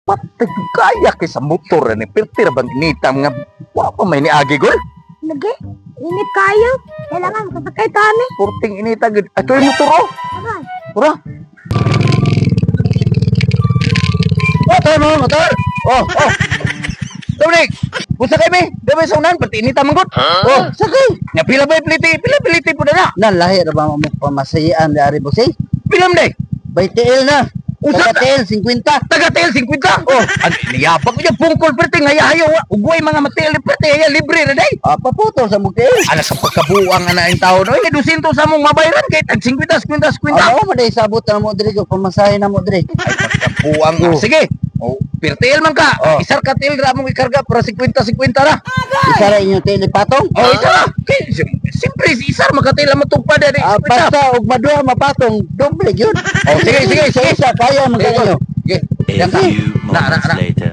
Patay kaya kay sa motor ni pirtir bang initang nga wa pa may niagi gol. Lagi, init kayo. Kailangan kasakay tani. Purting inita gid. Ato yung motor oh. Aray, Ura. Motor mo, motor. Oh. Dominic, busa kay mi. Dami sa unan pati inita manggot. Oh, sakay. Nya pila piliti po na. Nan lahir ba mo pamasayan dari bosay? Pilam day. Baytiil na. Usa ka- Tagatiil 50. Taga-tail 50. Oh, niyapag ko niya pungkol perte nga hayo. Ugway mga matil perte ya libre na day. Paputo sa mugtiil. Anak sa pagkabuang na yung tao no. Ini 200 sa mong mabayaran kay tag 50. Ano mo day sabot na mo diri ko pamasahe na mo diri. Ay pagkabuang nga. Sige. Oh, pirtil man ka. Oh. Isar ka til ra mong ikarga para 50 na. Isa ra inyo tiil patong. Oh, isa na. Kay siyempre isar makatila matugpad ani. Basta og madua mapatong doble gyud. Oh, sige. Isa kaya man kayo. Sige. A few moments later.